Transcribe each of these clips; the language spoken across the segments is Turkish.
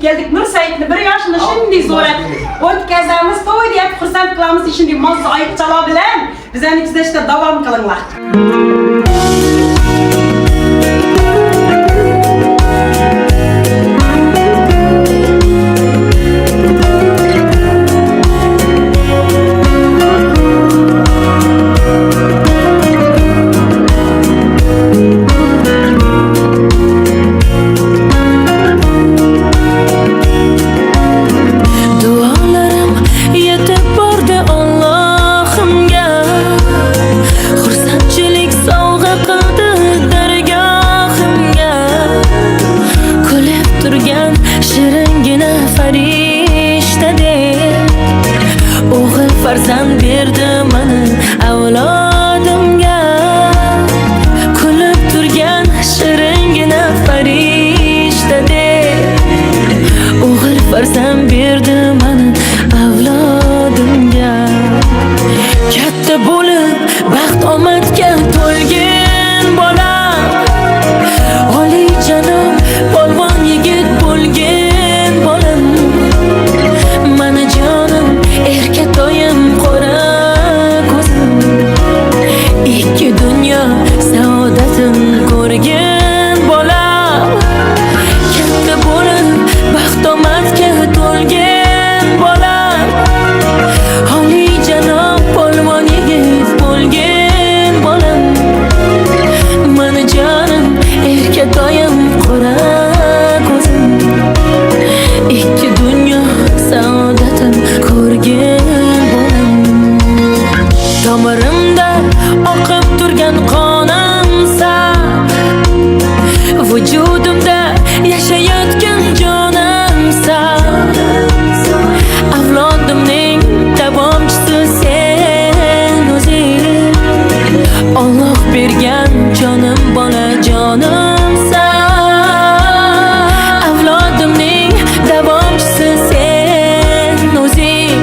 keldik. Nur Saidni 1 yoshini shunday zo'rab o'tkazamiz, to'y deb xursand qilamiz. Shunday mazza aytchalar bilan bizning kuzatishda davom qilinglar. Farzand berdi mana avlodimga, kulib turgan shiringina farishtadek. O'g'il farzand berdi mana avlodimga, katta bo'lib baxt omadga to'lgan bolam, oliyjanob polvon yigit bo'lgan bolam. Mana jonim erkatoyim qora ko'zim, ikki dunyo saodatim ko'rgan bolam, katta bo'lib baxt omadga to'lgan bolam, oliyjanob polvon yigit bo'lgan bolam. Mana jonim erkatoyim qora ko'zim, ikki dunyo saodatim ko'rgan bolam. Tomirimda oqib turgan qonimsan, vujudimda yashayotgan jonimsan. Avlodimning davomchisi sen o'zing, Alloh bergan jonim bola jonimsan. Avlodimning davomchisi sen o'zing.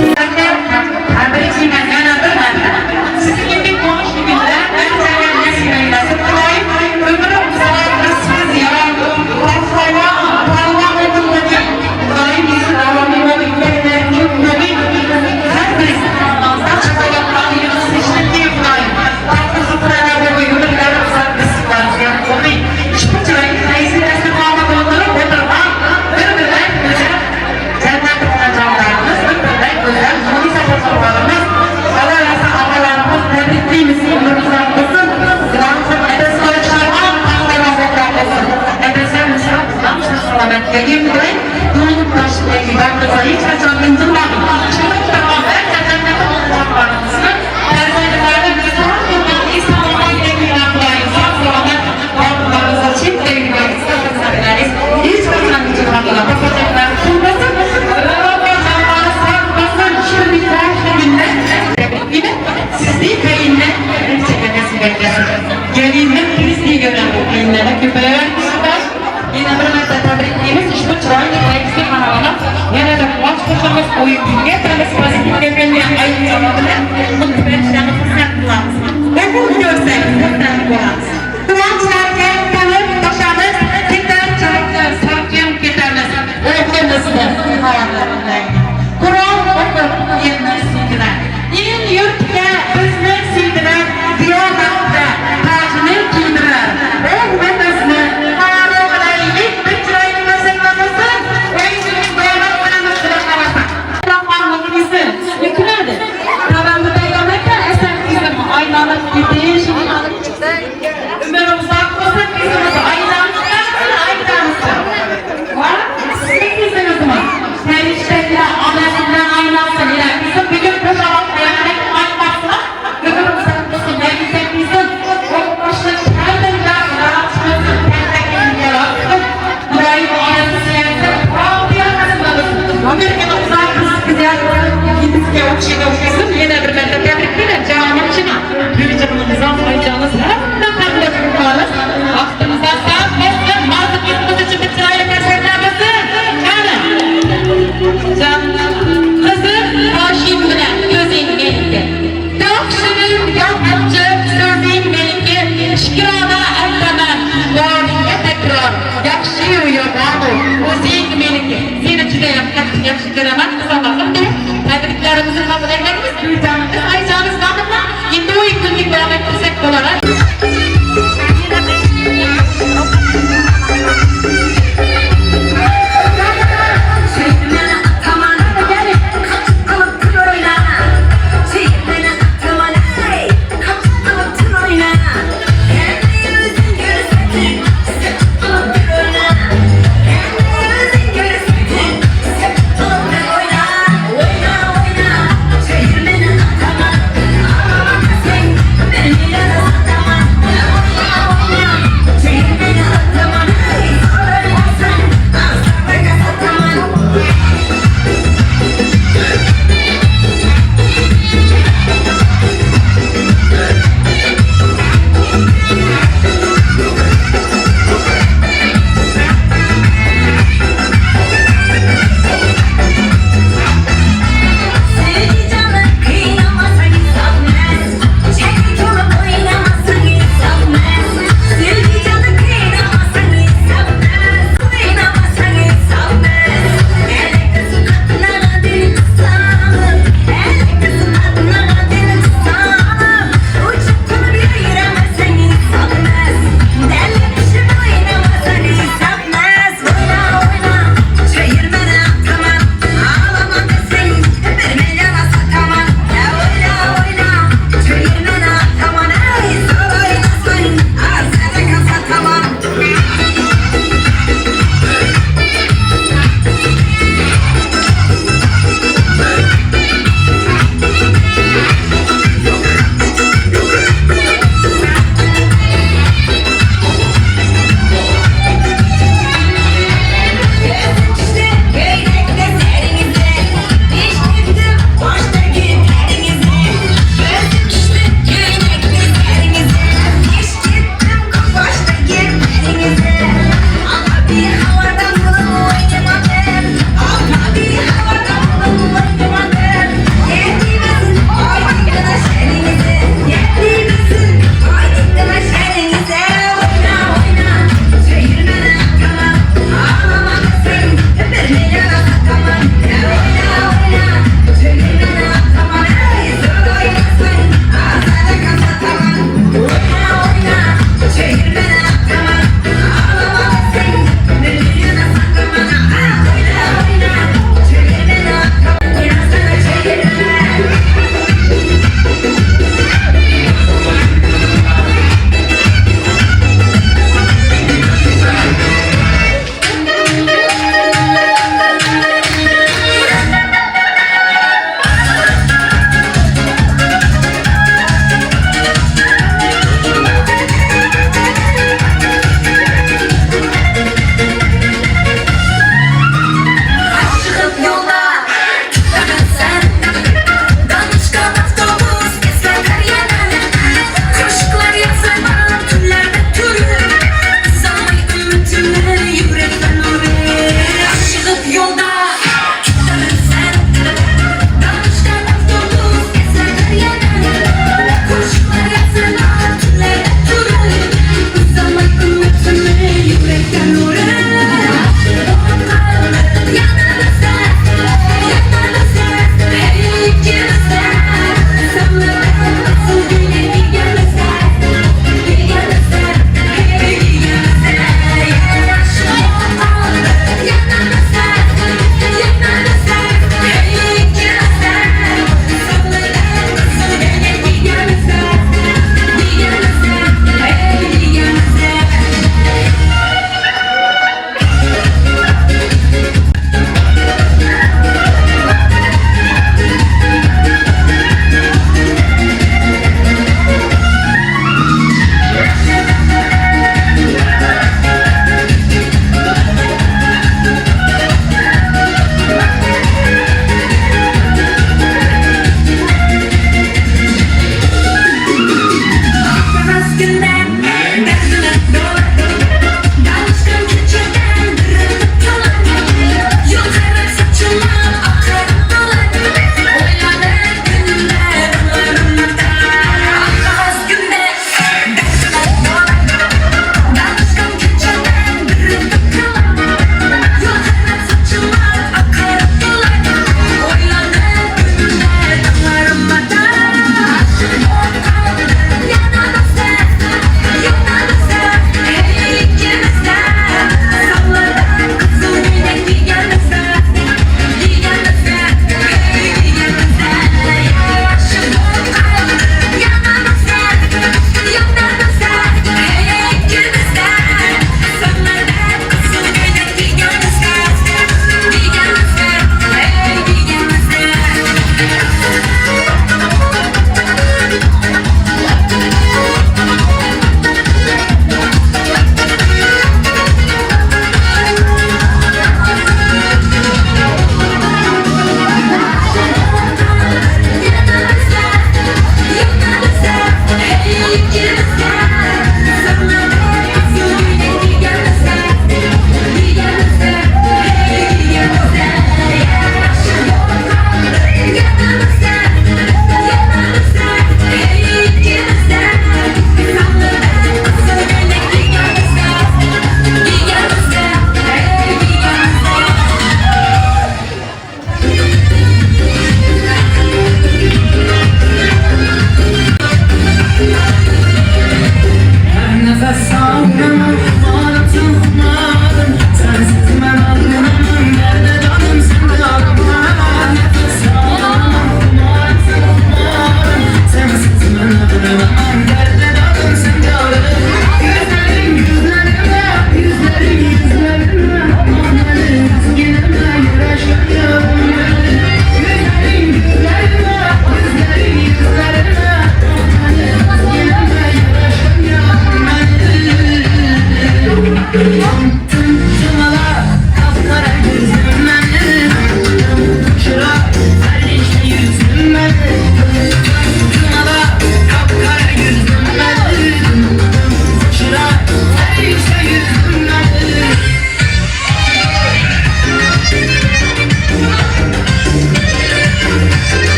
Yaxshi yo yomon o'zing meniki. yaxshi ko'raman. Musobaqada tabriklarimizni qabul etamiz. Guljanimiz, Ayjonimiz bag'ridan endi o'yin kunlik davom ettirsak bo'lar.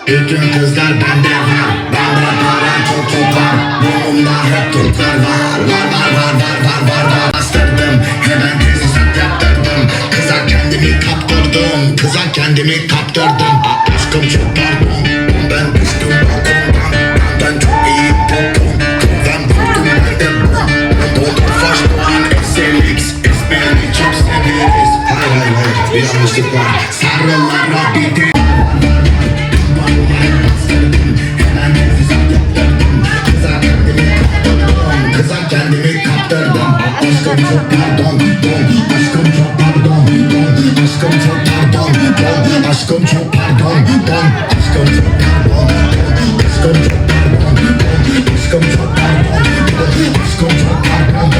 Bütün kızlar bende var. Bende para çok çok var. Burnumda hep Türkler var. Var. Bastırdım. Hemen tesisat yaptırdım. Kıza kendimi kaptırdım. Aşkım çok pardon. Ben düştüm balkondan. Benden çok iyi buldum. Ben buldum nerede bu? Doldur Faşdoğan SLX. İsmini çok severiz. Hayır. Bir yanlışlık var. Sarılara bir de kendimi kaptırdım. Aşkım çok pardon, aşkım çok pardon, aşkım çok pardon, aşkım çok pardon, aşkım çok pardon, aşkım çok pardon, aşkım çok pardon, aşkım çok pardon.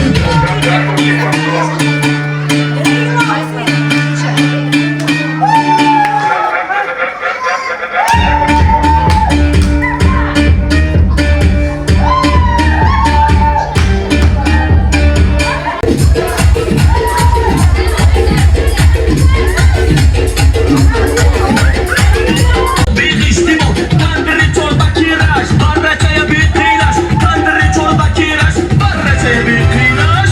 Barra çaya bir kıylaş, tandır çorba kiraz. Barra çaya bir kıylaş,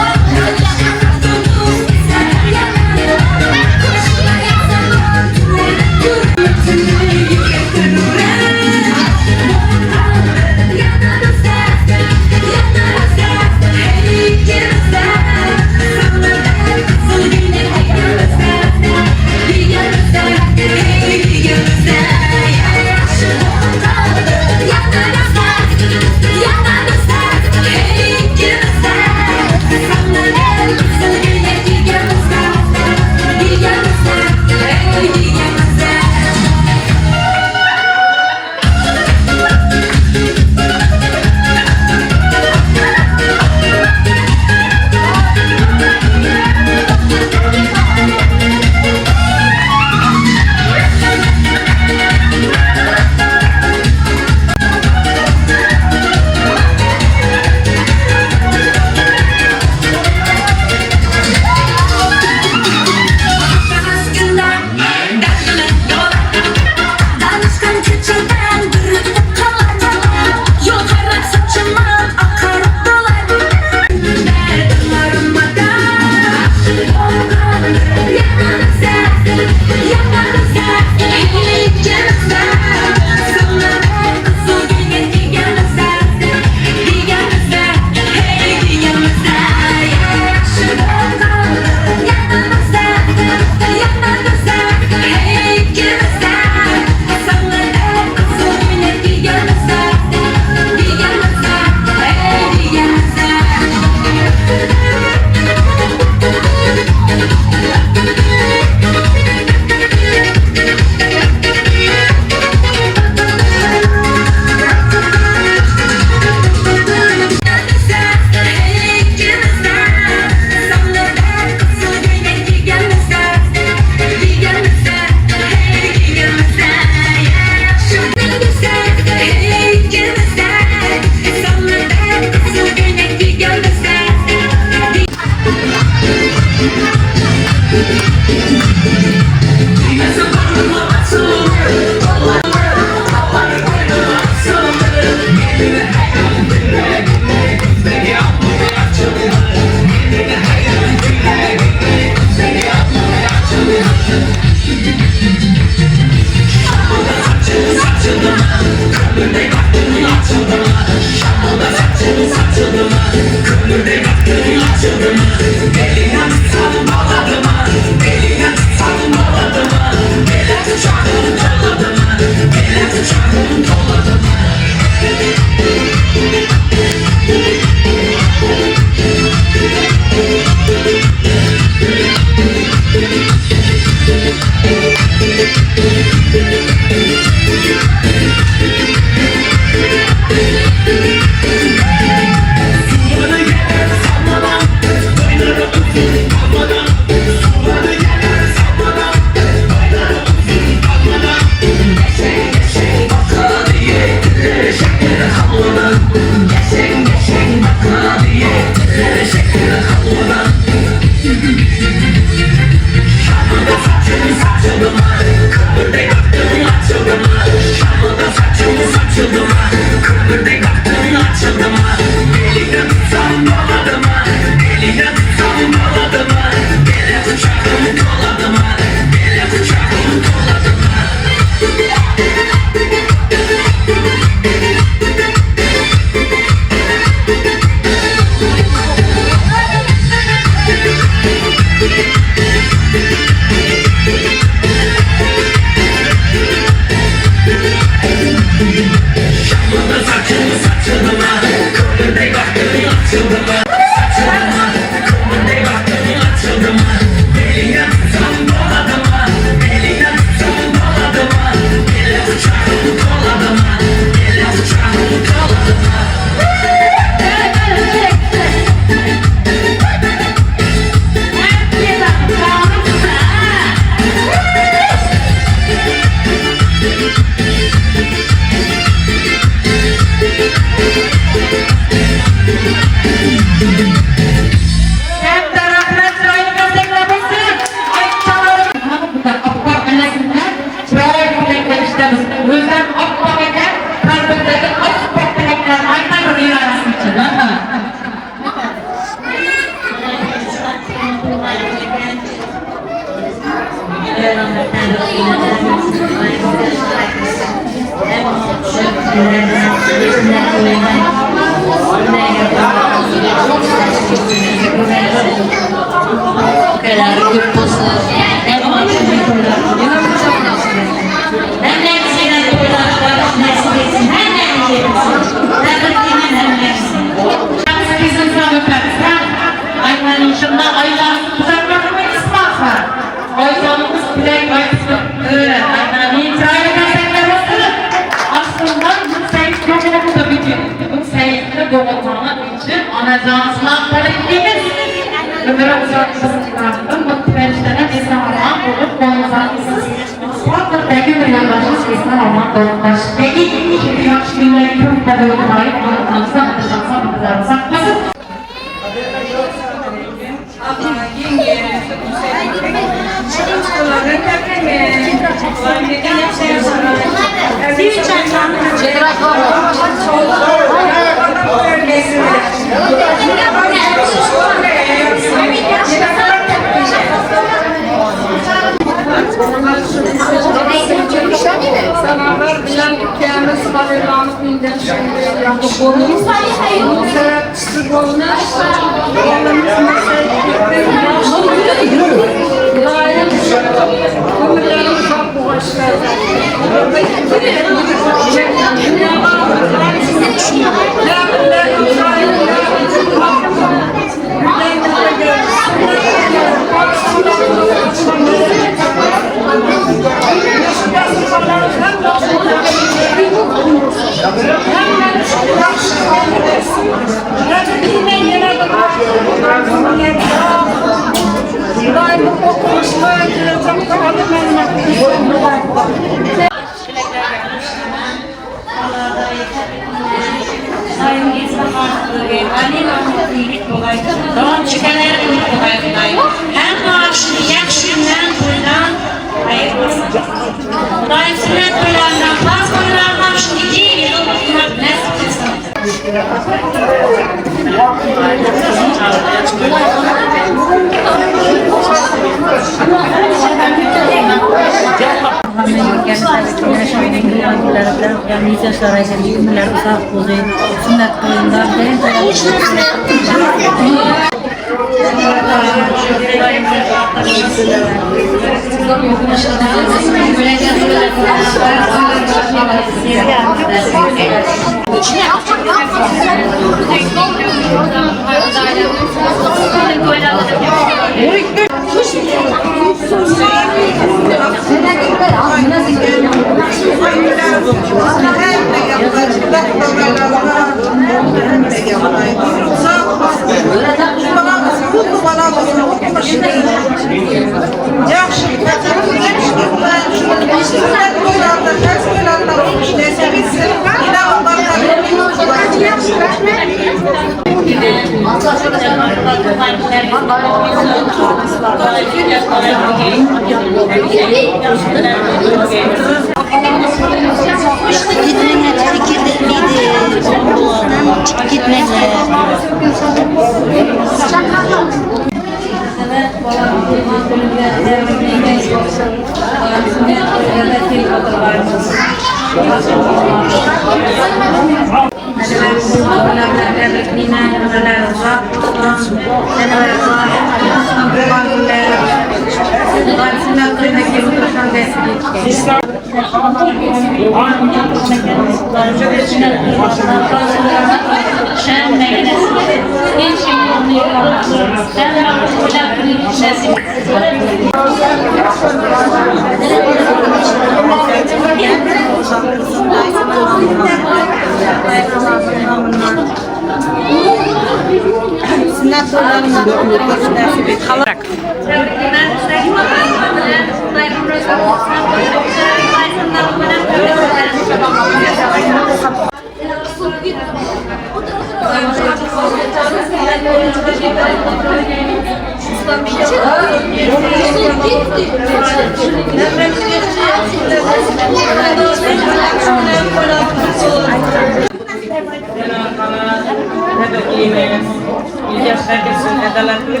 İlyas herkesin adaletli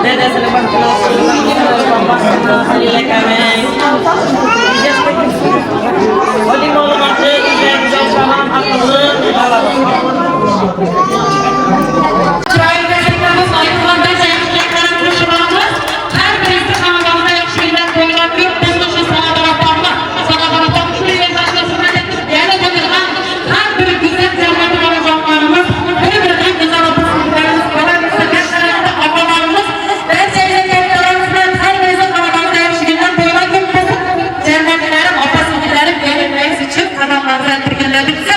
Dedesine baktılar. Halil'e gelmek. Hadi oğlum artık güzel şaman akıllı. Çırayı desteklerimiz ayrılandan sayımızdakilerin kuruşlarımız her birisi kanalımızda yakışıklar koyulabiliyor. Bezbaşı sana taraflarla, sana taraflarla şuraya mesajlasına değerli tanıdılar. Her biri güzel zerreti olacaklarımız, her birinin güzel oturumlarımız, kolay desteklerlerinde ablalarımız ve sevgilerimizden her birisi kanalımızda yakışıklar koyulabiliyor. Zerretilerim, opasitilerim, gelin için kanalımızda ettirgenlerimiz.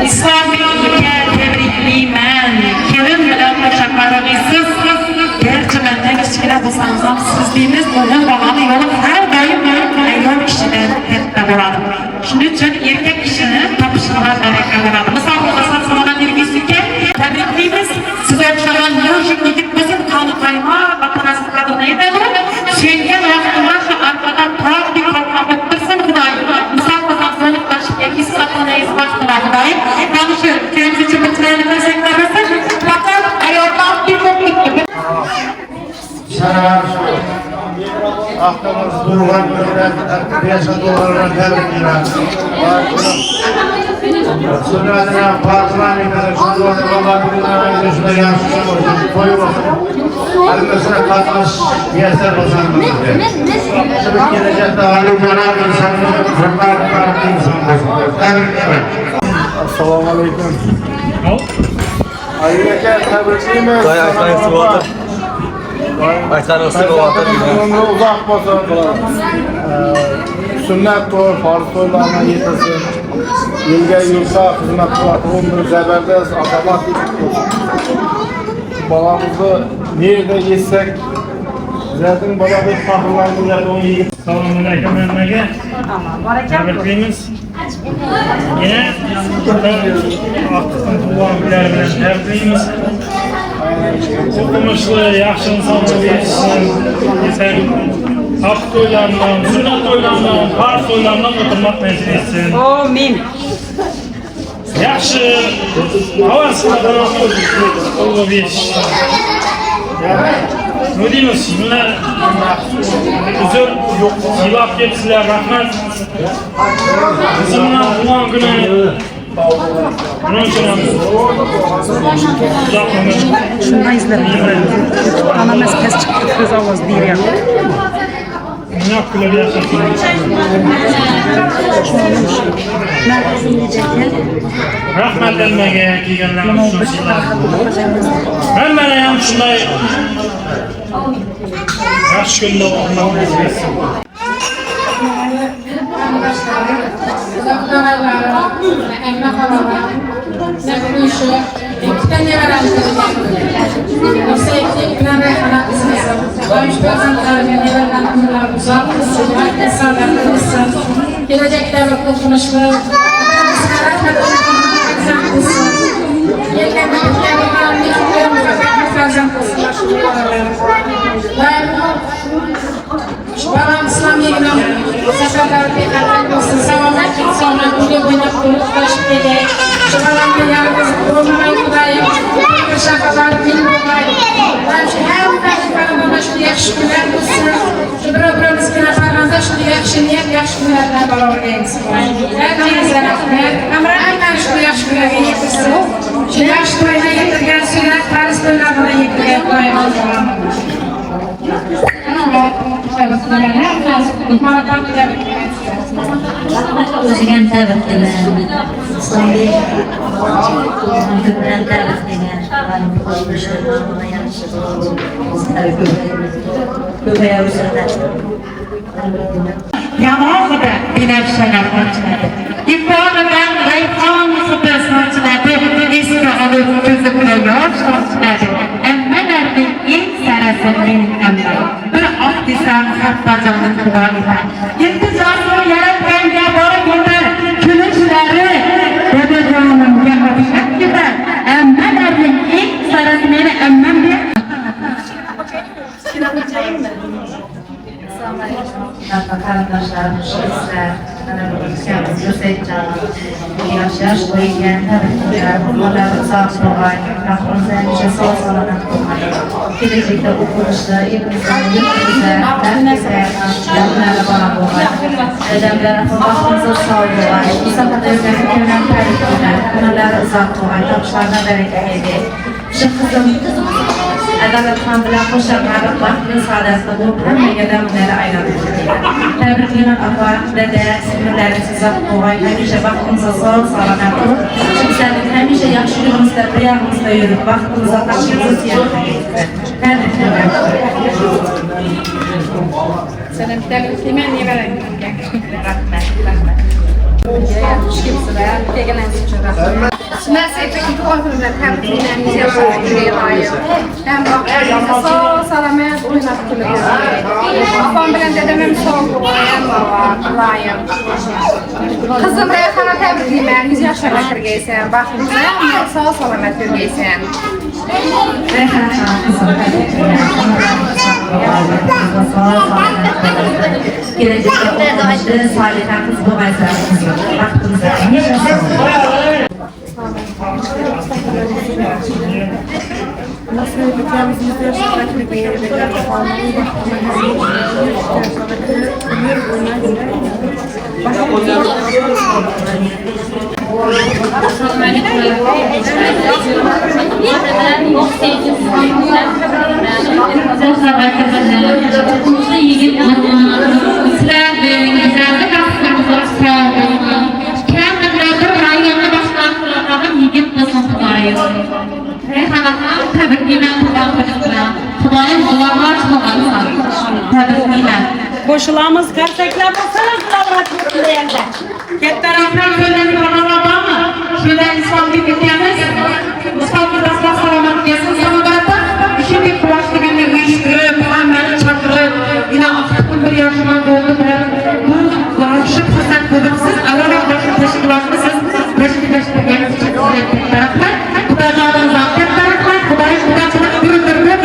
İslamiyet'e tebrikliymen, kelin bilen koşaklarınızsız, gerçi benden kichkina bo'lsangiz ham sizliğiniz bo'lgan bolani yo'li har doim ayol kishidan katta bo'ladi. Shuning uchun erkak kishini topishirlar baraka bo'ladi. Misol qilsam sanodan yurgizlikka tabriklaymiz. Siz o'xshagan yosh yigit bo'lsin, qoni qaymoq, ota-onasi qadrlaydi. Suyungan vaqtida shu arqadan tog'dek qalqib o'tirsin Xudoy. Misol qilsam so'liq tashib yoki sifatingiz boshqa Xudoy. Mana shu kenji chiqishlarni ko'rsanglar faqat ayoldan bir bo'lib Şarar, aklımız durgan bölümden yaşadılarına tebrikler. Sünnetine partılan yıkılır, şu orada Allah'ın ayrıcısında yansıyan olacak, koyu olsun. Elbisine katmış, yeser olsanlar. Şimdi gelecekte halim yanar insanın, fırlar kartı insan olsun. Tebrikler. Assalamu alaikum. Ayrıca tebrikliyim. Aytanısı kovatır gibi. Uzak basın. Sünnet toy, farz toylarına yetesin. Yılga yursa hizmet kılatın, bir zeberdez, akamat olsun. Balamızı nerede yetsek, zaten bala bir tahırlarını zaten onu yiyip. Selamun Aleyküm Emre'ye. Tebriklerimiz. Yine Aktık'ın kullanımları bilen tebriklerimiz. Okumuşlu, yaxşı insanlar yetişsin. Sen hak toylarından, sünnet toylarından, farz toylarından oturmak nasip etsin. Amin. Yaxşı, havasından olup yetişsin. Ne deyimiz? Bunlar güzel silap geçsiler, rahmet. Kızımla ulan günü bunun için Şundan izledim. Anamız pes çıktı, kız avaz değil ya. ne hakkıyla bir yaşasın. Merkezin diyecekler. Rahmet elmege kiygenlerimiz şu şeyler. Ben meleyim şunday yaş günde okumak nasip etsin. Gelecekte ve konuşmaları Babam İslamiyet'in seferler peygamber olsun, savaştık sonra bugün oynayıp taşıp geldik. Şu babamın yalnız olmayı kudayım, bir şakalar film olmayı. Ben şu her dakikalarında şu yakışıklar olsun, şu programımız kına parmağında şu yakışıklardan beraber gelsin. Herkese rahmet, ama hemen şu yakışıklara getirsin. Şu yakışıklara getirgen suyla, Paris dönemine getirgen koyalım. O'zigan tabriklayman. Islomga ko'pdan tabriklayman. Ko'payaversinlar. Yamog'ida binafshalar ochiladi. Ifonidan rayhon hidi sochiladi. Eski olib ko'zimda yosh sochiladi. Ammalarning eng sarasi mening ammam. Bir oq desam hatto jonim fidoiman. Intizorni yaratganga borib o'tir. Kulishlari dadajonimga o'xshab ketar. Ammalarning eng sarasi meni ammam deb. hatta kardeşlerim, şehitler, yaşaş boyunca tabiatlar, onları uzak olay, aklımıza endişe soğusalarına olmayı, gelecekte okuluşta, elimizden, yurtlarımızda, herkese, yanlara bana olay, edemlere vaktimize sağlık olay, bu safhada yönetmek önemli tabiatlar, onları uzak olay, tapışlarına bereket edin. Şu kızım, adalet bilan qo'shilib vaqtni saodasida bo'lib hammaga damlari aylanib tabriklayman apa dada singillari siz qo'y hamisha vaqtingizni sog' salomat bo'lib sizlarning hamisha yaxshi yo'limizda bir yog'imizda yurib vaqtimizni tashqimizni tabriklayman Selam tabriklayman nevarang rahmat Kızım Reyhan'a tebriklayman, 100 yaşına kirgaysan, baxtimizni sog' salomat yurgaysan. Reyhan kızım gelecekte okuluşta salih kız bo'lmaysiz. Vaqtimizni hamisha Koşulamız karşıklar basana kılavrat mutlu yerde. Ket tarafdan söyledik bana mı? Şöyle İslam bir bitmemiz. Mustafa Dasla salamat gelsin sanadatı. İşin bir kulaçlı günde uyuşturup, hemen çakırıp, yine aktıklı bir yaşaman doldu. Bu şık fırsat bulursunuz. Alarak başın teşkilatısız. Beşiktaş'ta gelip çıkacak bir taraflar. Bu da zaten zaten taraflar. Bu da hiç kudacılık büründürmüyor.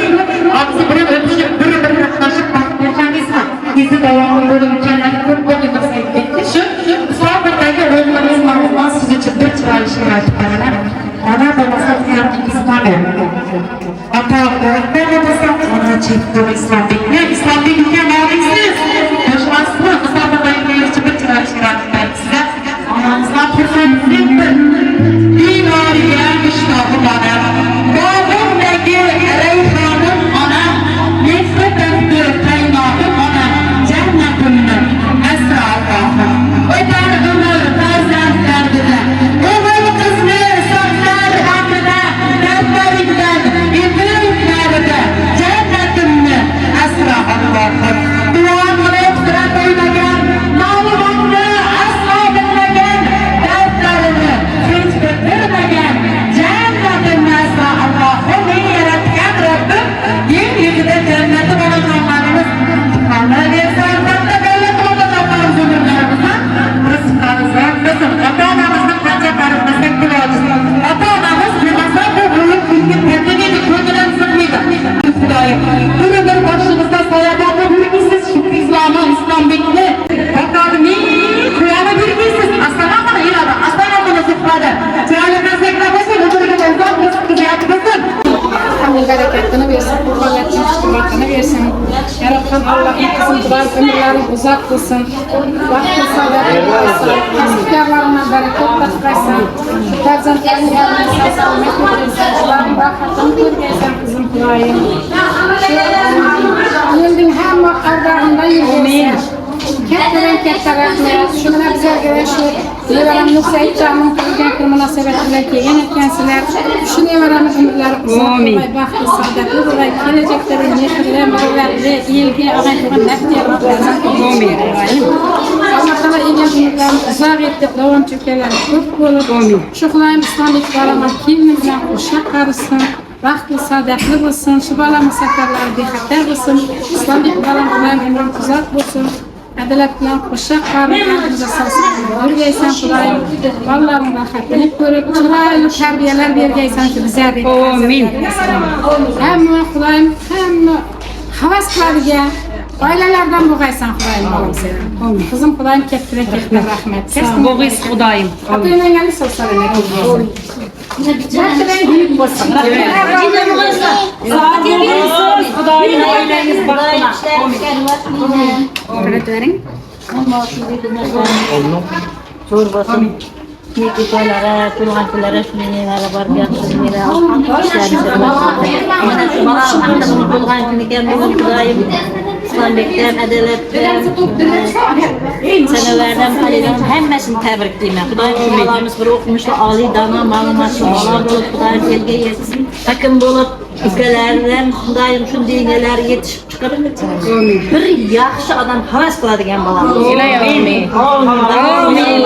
Ağzı buraya öpüşüp, büründür yaklaşık bakmayacağınızsa. Bizi devamlı böyle mükemmel kurbanımız ekletti. Şu Sabır'daki rolmanızdan sizi çıktı çıkarışını açıklarına. Ana babası ziyaretçi İslam'ı. Ata öğretmen babası ona çekti o İslam'daki. İslam'daki mağdisiz. Yaşansın. Sabır'daki çıktı çıkarışını açıklarına size. Ananızdan kurtulun. Dinari gelmiş tabi bana. Babamdaki Reyhan'ın ana. Nefret etti kaynağım ana. Cennetimden esra Allah'a. Öder ömür ferzendlerine. Ömür kısmı sözler hakkında. Dertlerinden, ibretlerde. Cennetimden esra Allah'a. Duamını sıra koymayan, malumatını asla bilmegen. Dertlerini hiç bitirmegen. Cennetimden esra Allah'a. Beni yaratken Rabbim. Yeryüzünde cenneti bulunanlarımız. Allah'a versen de böyle bulunanlarımız ömürlerimize. Rızıklarınızı kızım. Ata-anamızın kaçaklarını sektir olsun. Ata-anamız bilmezse bu büyük bilgi kendini kötüden sıkıydı. Hüsnayı. Durumdur başımızda sayabanlı bilgisiz şu İslam'ı, İslam bekle. Fakat mi? Kıyamı bilgisiz. Aslan'a mı ilada? Aslan'a mı zıpladı? Cehaletine seklemesin. Ömürlüğün uzak kızım kızıyatı kızım. Hamdın bereketini versin, kurbaniyetini çıkırmakını versin. Yaratkan Allah'ın kızıntılar ömürlerini uzak kılsın. Vakti saadet kılsın. İstikrarlarına bereket taşkaysan. Terzentlerin yerine sağlamak verirsin. Şuların rahatını görgeysen kızım kulayım. Yıldın hem ardağında yürgeysen. Kettere rahmet. Şuna bize göre şu Nevaram Nuksayit Can'ın kırılgan münasebetiyle kelgan etkensiler. Şu nevaramın ömürleri uzak olay, baxtli, saodatli bo'lay, kelajakdagi mehrli, muruvvatli, elga og'aytirgan baxtiyorlardan amin. Alloh taolo elgan umrlarini uzoq etib, davom chekkanlari ko'p bo'lib, shu Xudoyim islomlik baraman kelin bilan qo'shib qarisin. Baxtli, saodatli bo'lsin, shu bola musaffarlari bexatar bo'lsin, islomlik balam bilan umrim uzoq bo'lsin. Adalet bilan qo'shib qarinlarimizni sog'sin. O'rgaysan Xudoyim, bolalaring rohatini ko'rib, chiroyli tarbiyalar bergaysanki bizlarga. Amin. Hamma Xudoyim, hamma havas qiladigan Ailelerden buğaysan Xudayım balam senin. Kızım Xudayım kettiren rahmet. Kes boğuyuz Xudayım. Atıyla geldi sözler emek oldu. Kettiren büyük basın. Zaten bir söz Xudayım aileniz baktına. Evet verin. Çorbasın. Nikitalara, kullantılara şunlara var bir şunlara. Mana şu bana hakkında bulgan kiniken bunu Xudayım. İslamiyet'ten, adalet'ten, senelerden, haliden hemmesini tebrikliyim. Xudayım şu balamız bir okumuşlu, ali dana, malumatlı balar olup, Xudayım elge yetsin. Takım bulup, ülkelerden Xudayım şu dineler yetişip çıkarır. Bir yaxşı adam havas kıladigan balam. Amin. Amin.